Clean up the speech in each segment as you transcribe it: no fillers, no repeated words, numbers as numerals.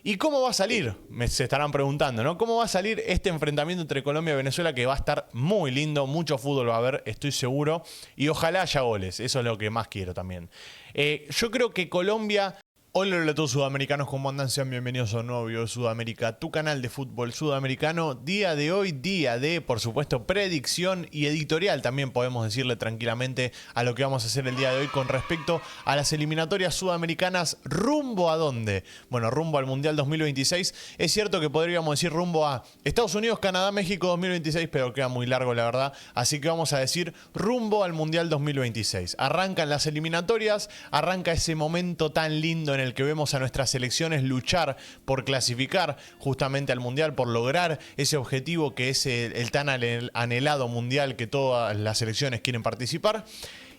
¿Y cómo va a salir? Se estarán preguntando, ¿no? ¿Cómo va a salir este enfrentamiento entre Colombia y Venezuela que va a estar muy lindo? Mucho fútbol va a haber, estoy seguro. Y ojalá haya goles, eso es lo que más quiero también. Yo creo que Colombia... Hola a todos sudamericanos, ¿cómo andan? Sean bienvenidos a un nuevo video de Sudamérica, tu canal de fútbol sudamericano. Día de hoy, día de, por supuesto, predicción y editorial, también podemos decirle tranquilamente a lo que vamos a hacer el día de hoy con respecto a las eliminatorias sudamericanas. ¿Rumbo a dónde? Bueno, rumbo al Mundial 2026. Es cierto que podríamos decir rumbo a Estados Unidos, Canadá, México 2026, pero queda muy largo la verdad. Así que vamos a decir rumbo al Mundial 2026. Arrancan las eliminatorias, arranca ese momento tan lindo en el que vemos a nuestras selecciones luchar por clasificar justamente al Mundial, por lograr ese objetivo que es el tan anhelado Mundial que todas las selecciones quieren participar.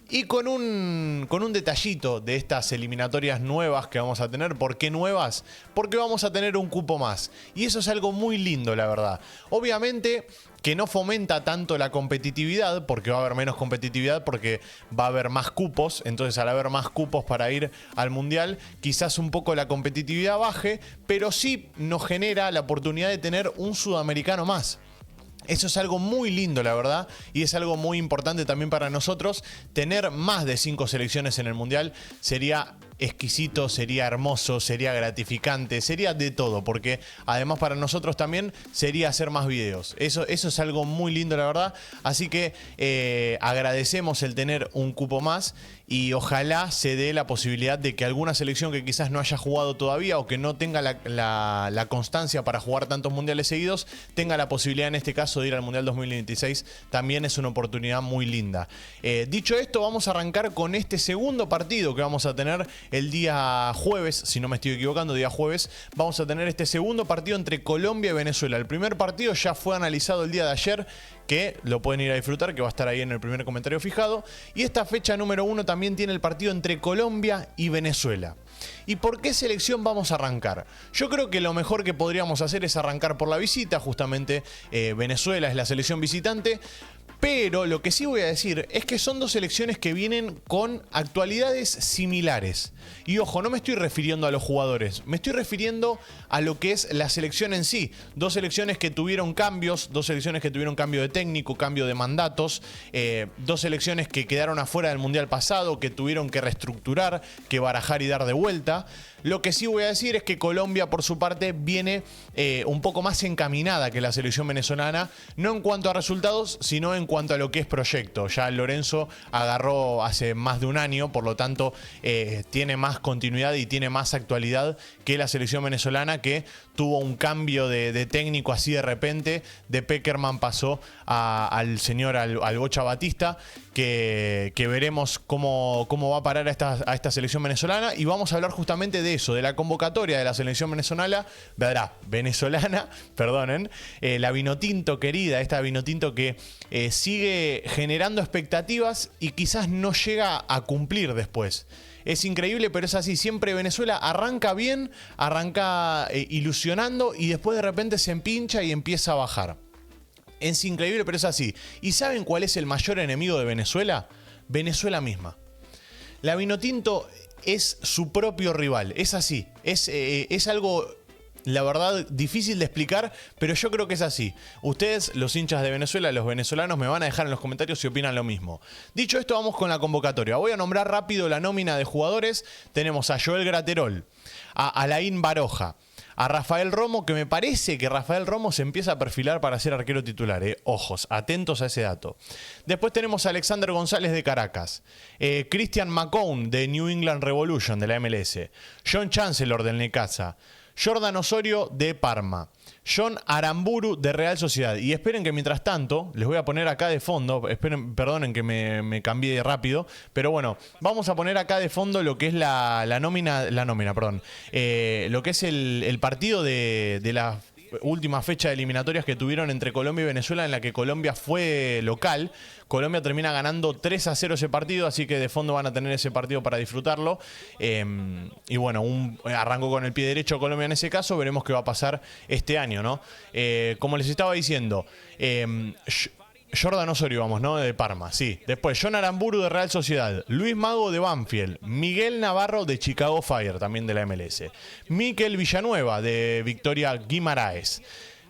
Y con un detallito de estas eliminatorias nuevas que vamos a tener. ¿Por qué nuevas? Porque vamos a tener un cupo más. Y eso es algo muy lindo, la verdad. Obviamente que no fomenta tanto la competitividad, porque va a haber menos competitividad, porque va a haber más cupos. Entonces, al haber más cupos para ir al Mundial, quizás un poco la competitividad baje, pero sí nos genera la oportunidad de tener un sudamericano más. Eso es algo muy lindo, la verdad, y es algo muy importante también para nosotros. Tener más de 5 selecciones en el Mundial sería exquisito, sería hermoso, sería gratificante, sería de todo, porque además para nosotros también sería hacer más videos. Eso es algo muy lindo, la verdad. Así que agradecemos el tener un cupo más y ojalá se dé la posibilidad de que alguna selección que quizás no haya jugado todavía o que no tenga la constancia para jugar tantos mundiales seguidos, tenga la posibilidad en este caso de ir al Mundial 2026. También es una oportunidad muy linda. Dicho esto, vamos a arrancar con este segundo partido que vamos a tener el día jueves, si no me estoy equivocando, día jueves, vamos a tener este segundo partido entre Colombia y Venezuela. El primer partido ya fue analizado el día de ayer, que lo pueden ir a disfrutar, que va a estar ahí en el primer comentario fijado. Y esta fecha número 1 también tiene el partido entre Colombia y Venezuela. ¿Y por qué selección vamos a arrancar? Yo creo que lo mejor que podríamos hacer es arrancar por la visita. Justamente Venezuela es la selección visitante. Pero lo que sí voy a decir es que son dos selecciones que vienen con actualidades similares. Y ojo, no me estoy refiriendo a los jugadores, me estoy refiriendo a lo que es la selección en sí. Dos selecciones que tuvieron cambios, dos selecciones que tuvieron cambio de técnico, cambio de mandatos, dos selecciones que quedaron afuera del Mundial pasado, que tuvieron que reestructurar, que barajar y dar de vuelta. Lo que sí voy a decir es que Colombia, por su parte, viene un poco más encaminada que la selección venezolana, no en cuanto a resultados, sino en cuanto a lo que es proyecto. Ya Lorenzo agarró hace más de un año, por lo tanto, tiene más continuidad y tiene más actualidad que la selección venezolana, que tuvo un cambio de técnico así de repente. De Peckerman pasó al Bocha Batista, que veremos cómo va a parar a esta selección venezolana. Y vamos a hablar justamente de eso, de la convocatoria de la selección venezolana, perdonen, la Vinotinto querida, esta Vinotinto que sigue generando expectativas y quizás no llega a cumplir después. Es increíble, pero es así. Siempre Venezuela arranca bien, arranca ilusionando y después de repente se empincha y empieza a bajar. Es increíble, pero es así. ¿Y saben cuál es el mayor enemigo de Venezuela? Venezuela misma. La Vinotinto es su propio rival. Es así. Es algo, la verdad, difícil de explicar, pero yo creo que es así. Ustedes, los hinchas de Venezuela, los venezolanos, me van a dejar en los comentarios si opinan lo mismo. Dicho esto, vamos con la convocatoria. Voy a nombrar rápido la nómina de jugadores. Tenemos a Joel Graterol, a Alain Baroja, a Rafael Romo, que me parece que Rafael Romo se empieza a perfilar para ser arquero titular. Ojos, atentos a ese dato. Después tenemos a Alexander González de Caracas, Christian McCown de New England Revolution de la MLS, John Chancellor del Necaxa, Jordan Osorio de Parma, John Aramburu de Real Sociedad. Y esperen que mientras tanto, les voy a poner acá de fondo, perdonen que me cambié rápido, pero bueno, vamos a poner acá de fondo lo que es la nómina, lo que es el partido de la última fecha de eliminatorias que tuvieron entre Colombia y Venezuela, en la que Colombia fue local. Colombia termina ganando 3-0 ese partido, así que de fondo van a tener ese partido para disfrutarlo. Y bueno, arrancó con el pie derecho Colombia en ese caso, veremos qué va a pasar este año, ¿no? Como les estaba diciendo, Jordan Osorio, vamos, ¿no? De Parma, sí. Después, John Aramburu de Real Sociedad. Luis Mago de Banfield. Miguel Navarro de Chicago Fire, también de la MLS. Mikel Villanueva de Victoria Guimaraes.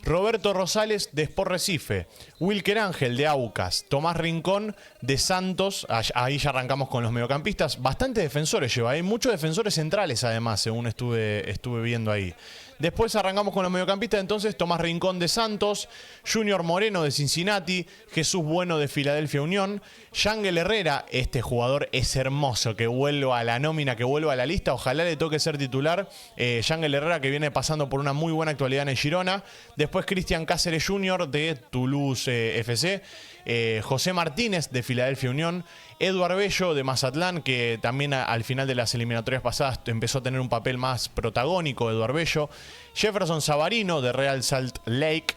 Roberto Rosales de Sport Recife. Wilker Ángel de Aucas. Tomás Rincón de Santos. Ahí ya arrancamos con los mediocampistas. Bastantes defensores lleva. Hay muchos defensores centrales además, según estuve viendo ahí. Después arrancamos con los mediocampistas, entonces Tomás Rincón de Santos, Junior Moreno de Cincinnati, Jesús Bueno de Filadelfia Unión, Yangel Herrera, este jugador es hermoso, que vuelva a la nómina, que vuelva a la lista, ojalá le toque ser titular. Yangel Herrera, que viene pasando por una muy buena actualidad en el Girona. Después Cristian Cáceres Jr. de Toulouse FC. José Martínez de Filadelfia Unión, Eduard Bello de Mazatlán, que también al final de las eliminatorias pasadas empezó a tener un papel más protagónico, Eduard Bello, Jefferson Savarino de Real Salt Lake,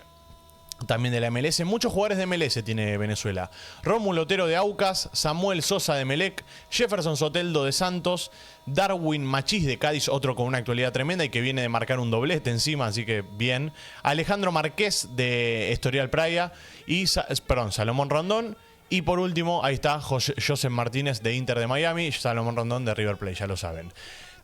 también de la MLS. Muchos jugadores de MLS tiene Venezuela. Rómulo Otero de Aucas, Samuel Sosa de Melec, Jefferson Soteldo de Santos, Darwin Machís de Cádiz, otro con una actualidad tremenda y que viene de marcar un doblete encima, así que bien. Alejandro Márquez de Estoril Praia y Salomón Rondón. Y por último, ahí está Joseph Martínez de Inter de Miami, Salomón Rondón de River Plate, ya lo saben.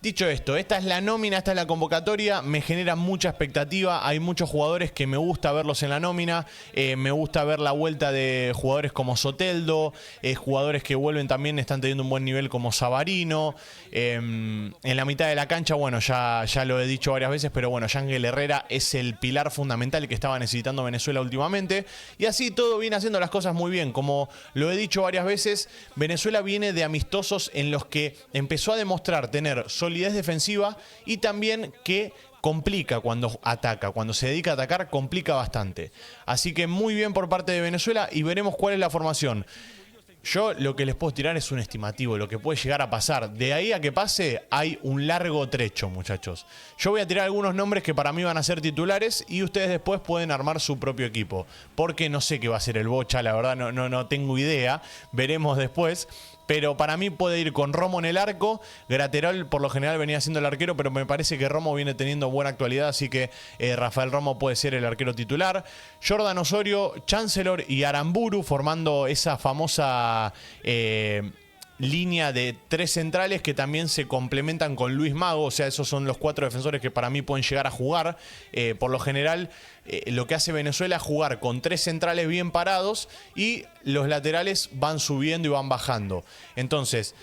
Dicho esto, esta es la nómina, esta es la convocatoria, me genera mucha expectativa, hay muchos jugadores que me gusta verlos en la nómina, me gusta ver la vuelta de jugadores como Soteldo, jugadores que vuelven también, están teniendo un buen nivel como Savarino, en la mitad de la cancha, bueno, ya lo he dicho varias veces, pero bueno, Yangel Herrera es el pilar fundamental que estaba necesitando Venezuela últimamente, y así todo viene haciendo las cosas muy bien, como lo he dicho varias veces, Venezuela viene de amistosos en los que empezó a demostrar tener solidez defensiva y también que complica cuando ataca, cuando se dedica a atacar complica bastante. Así que muy bien por parte de Venezuela y veremos cuál es la formación. Yo lo que les puedo tirar es un estimativo, lo que puede llegar a pasar. De ahí a que pase hay un largo trecho, muchachos. Yo voy a tirar algunos nombres que para mí van a ser titulares y ustedes después pueden armar su propio equipo. Porque no sé qué va a ser el Bocha, la verdad no tengo idea. Veremos después. Pero para mí puede ir con Romo en el arco. Graterol por lo general venía siendo el arquero, pero me parece que Romo viene teniendo buena actualidad, así que Rafael Romo puede ser el arquero titular. Jordan Osorio, Chancellor y Aramburu formando esa famosa línea de tres centrales que también se complementan con Luis Mago. O sea, esos son los cuatro defensores que para mí pueden llegar a jugar. Por lo general, lo que hace Venezuela es jugar con tres centrales bien parados y los laterales van subiendo y van bajando. Entonces,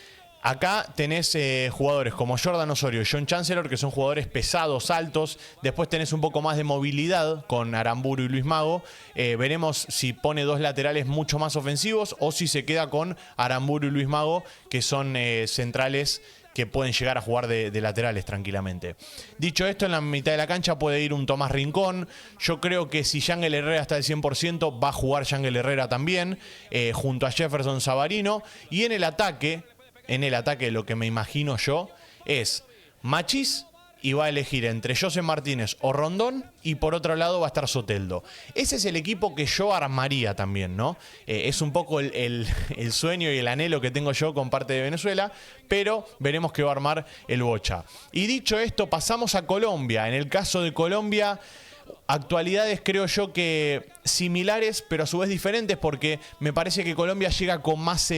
acá tenés jugadores como Jordan Osorio y John Chancellor, que son jugadores pesados, altos. Después tenés un poco más de movilidad con Aramburu y Luis Mago. Veremos si pone dos laterales mucho más ofensivos o si se queda con Aramburu y Luis Mago, que son centrales que pueden llegar a jugar de laterales tranquilamente. Dicho esto, en la mitad de la cancha puede ir un Tomás Rincón. Yo creo que si Yangel Herrera está al 100%, va a jugar Yangel Herrera también, junto a Jefferson Savarino. Y en el ataque lo que me imagino yo es Machís, y va a elegir entre José Martínez o Rondón, y por otro lado va a estar Soteldo. Ese es el equipo que yo armaría también, ¿no? Es un poco el sueño y el anhelo que tengo yo con parte de Venezuela, pero veremos qué va a armar el Bocha. Y dicho esto, pasamos a Colombia. En el caso de Colombia, actualidades creo yo que similares, pero a su vez diferentes, porque me parece que Colombia llega con más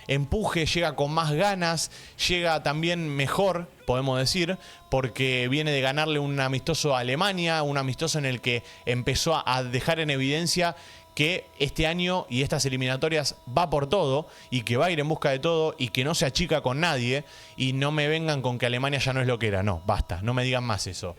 empuje, llega con más ganas, llega también mejor, podemos decir, porque viene de ganarle un amistoso a Alemania, un amistoso en el que empezó a dejar en evidencia que este año y estas eliminatorias va por todo y que va a ir en busca de todo y que no se achica con nadie, y no me vengan con que Alemania ya no es lo que era. No, basta, no me digan más eso.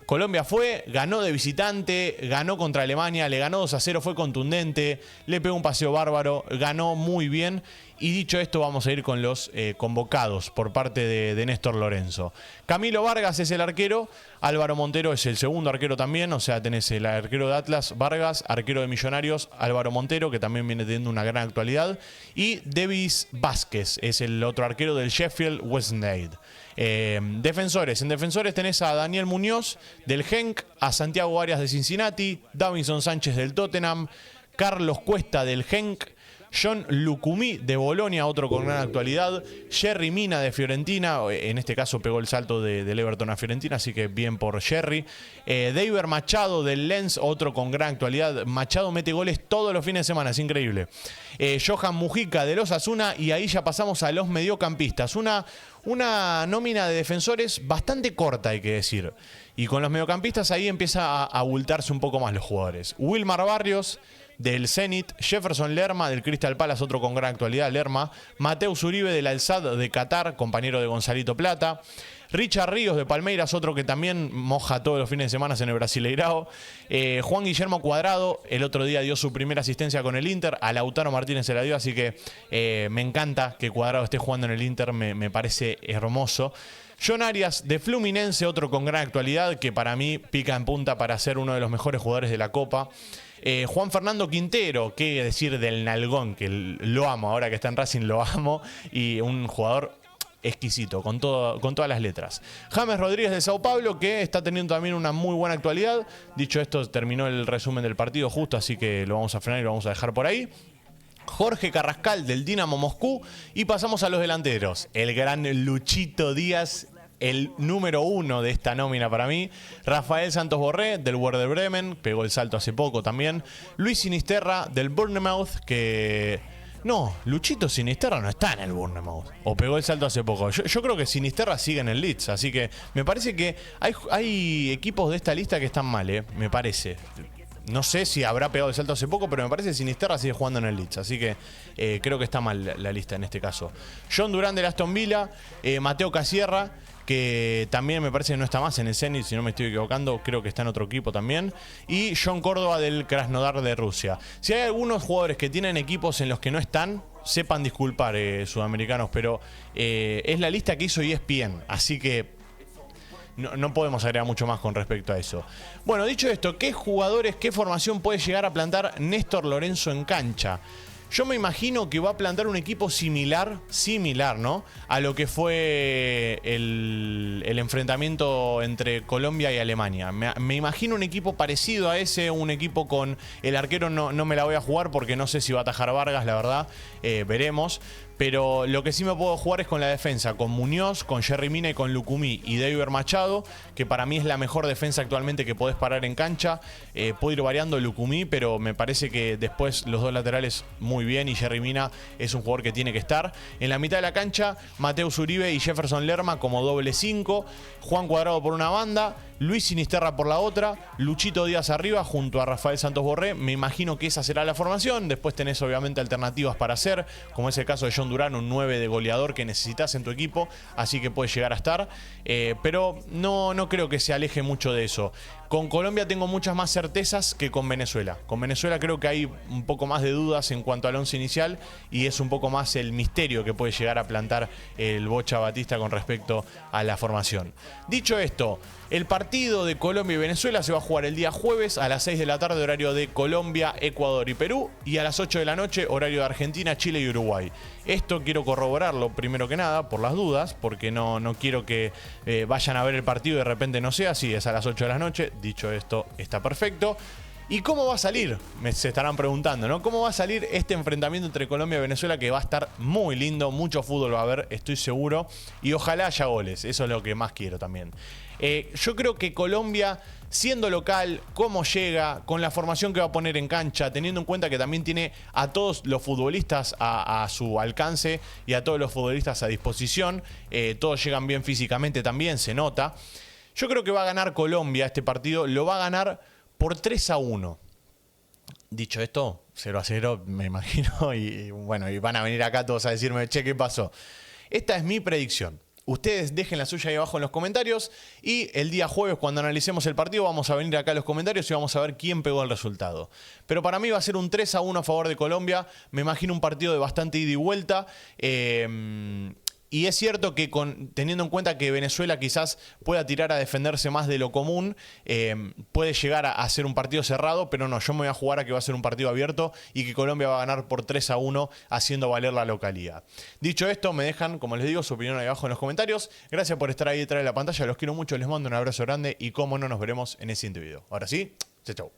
Colombia fue, ganó de visitante, ganó contra Alemania, le ganó 2-0, fue contundente, le pegó un paseo bárbaro, ganó muy bien. Y dicho esto, vamos a ir con los convocados por parte de Néstor Lorenzo. Camilo Vargas es el arquero, Álvaro Montero es el segundo arquero también, o sea, tenés el arquero de Atlas, Vargas, arquero de Millonarios, Álvaro Montero, que también viene teniendo una gran actualidad, y Davis Vázquez es el otro arquero del Sheffield Wednesday. Defensores, en defensores tenés a Daniel Muñoz del Genk, a Santiago Arias de Cincinnati, Davinson Sánchez del Tottenham, Carlos Cuesta del Genk, John Lucumí de Bolonia, otro con gran actualidad. Yerry Mina de Fiorentina, en este caso pegó el salto del Everton a Fiorentina, así que bien por Yerry. David Machado del Lens, otro con gran actualidad. Machado mete goles todos los fines de semana, es increíble. Johan Mujica del Osasuna, y ahí ya pasamos a los mediocampistas. Una nómina de defensores bastante corta, hay que decir. Y con los mediocampistas ahí empieza a abultarse un poco más los jugadores. Wilmar Barrios del Zenit, Jefferson Lerma del Crystal Palace, otro con gran actualidad, Lerma. Mateus Uribe del Al-Sadd de Qatar, compañero de Gonzalito Plata. Richard Ríos de Palmeiras, otro que también moja todos los fines de semana en el Brasileirao. Juan Guillermo Cuadrado, el otro día dio su primera asistencia con el Inter, a Lautaro Martínez se la dio, así que me encanta que Cuadrado esté jugando en el Inter, me parece hermoso. John Arias de Fluminense, otro con gran actualidad, que para mí pica en punta para ser uno de los mejores jugadores de la Copa. Juan Fernando Quintero, qué decir del Nalgón, que lo amo, ahora que está en Racing lo amo, y un jugador exquisito, con todas las letras. James Rodríguez de Sao Paulo, que está teniendo también una muy buena actualidad. Dicho esto, terminó el resumen del partido justo, así que lo vamos a frenar y lo vamos a dejar por ahí. Jorge Carrascal del Dinamo Moscú, y pasamos a los delanteros. El gran Luchito Díaz, el número 1 de esta nómina para mí. Rafael Santos Borré del Werder Bremen, pegó el salto hace poco también. Luis Sinisterra del Bournemouth, que... No, Luchito Sinisterra no está en el Bournemouth. O pegó el salto hace poco. Yo creo que Sinisterra sigue en el Leeds. Así que me parece que hay equipos de esta lista que están mal, me parece. No sé si habrá pegado el salto hace poco, pero me parece que Sinisterra sigue jugando en el Leeds. Así que creo que está mal la lista en este caso. John Durán del Aston Villa, Mateo Casierra, que también me parece que no está más en el Zenit, si no me estoy equivocando, creo que está en otro equipo también. Y John Córdoba del Krasnodar de Rusia. Si hay algunos jugadores que tienen equipos en los que no están, sepan disculpar, sudamericanos, pero es la lista que hizo ESPN, así que no podemos agregar mucho más con respecto a eso. Bueno, dicho esto, ¿qué jugadores, qué formación puede llegar a plantar Néstor Lorenzo en cancha? Yo me imagino que va a plantar un equipo similar, ¿no?, a lo que fue el enfrentamiento entre Colombia y Alemania. Me imagino un equipo parecido a ese, un equipo con el arquero, no me la voy a jugar porque no sé si va a atajar Vargas, la verdad, veremos. Pero lo que sí me puedo jugar es con la defensa, con Muñoz, con Yerry Mina y con Lucumí y David Machado, que para mí es la mejor defensa actualmente que podés parar en cancha. Puedo ir variando Lucumí, pero me parece que después los dos laterales muy bien, y Yerry Mina es un jugador que tiene que estar. En la mitad de la cancha, Mateus Uribe y Jefferson Lerma como doble 5, Juan Cuadrado por una banda, Luis Sinisterra por la otra, Luchito Díaz arriba junto a Rafael Santos Borré. Me imagino que esa será la formación. Después tenés obviamente alternativas para hacer, como es el caso de John Durán, un 9 de goleador que necesitas en tu equipo, así que puede llegar a estar. Pero no creo que se aleje mucho de eso. Con Colombia tengo muchas más certezas que con Venezuela. Con Venezuela creo que hay un poco más de dudas en cuanto al once inicial, y es un poco más el misterio que puede llegar a plantar el Bocha Batista con respecto a la formación. Dicho esto, el partido de Colombia y Venezuela se va a jugar el día jueves a las 6 de la tarde, horario de Colombia, Ecuador y Perú, y a las 8 de la noche, horario de Argentina, Chile y Uruguay. Esto quiero corroborarlo primero que nada, por las dudas, porque no quiero que vayan a ver el partido y de repente no sea así. Es a las 8 de la noche. Dicho esto, está perfecto. ¿Y cómo va a salir? Se estarán preguntando, ¿no? ¿Cómo va a salir este enfrentamiento entre Colombia y Venezuela, que va a estar muy lindo? Mucho fútbol va a haber, estoy seguro. Y ojalá haya goles, eso es lo que más quiero también. Yo creo que Colombia, siendo local, cómo llega, con la formación que va a poner en cancha, teniendo en cuenta que también tiene a todos los futbolistas a su alcance y a todos los futbolistas a disposición, todos llegan bien físicamente también, se nota. Yo creo que va a ganar Colombia este partido, lo va a ganar por 3-1. Dicho esto, 0-0 me imagino, y bueno, y van a venir acá todos a decirme, che, ¿qué pasó? Esta es mi predicción. Ustedes dejen la suya ahí abajo en los comentarios, y el día jueves, cuando analicemos el partido, vamos a venir acá a los comentarios y vamos a ver quién pegó el resultado. Pero para mí va a ser un 3-1 a favor de Colombia. Me imagino un partido de bastante ida y vuelta. Y es cierto que teniendo en cuenta que Venezuela quizás pueda tirar a defenderse más de lo común, puede llegar a ser un partido cerrado, pero no, yo me voy a jugar a que va a ser un partido abierto y que Colombia va a ganar por 3-1, haciendo valer la localidad. Dicho esto, me dejan, como les digo, su opinión ahí abajo en los comentarios. Gracias por estar ahí detrás de la pantalla, los quiero mucho, les mando un abrazo grande y como no, nos veremos en el siguiente video. Ahora sí, chau.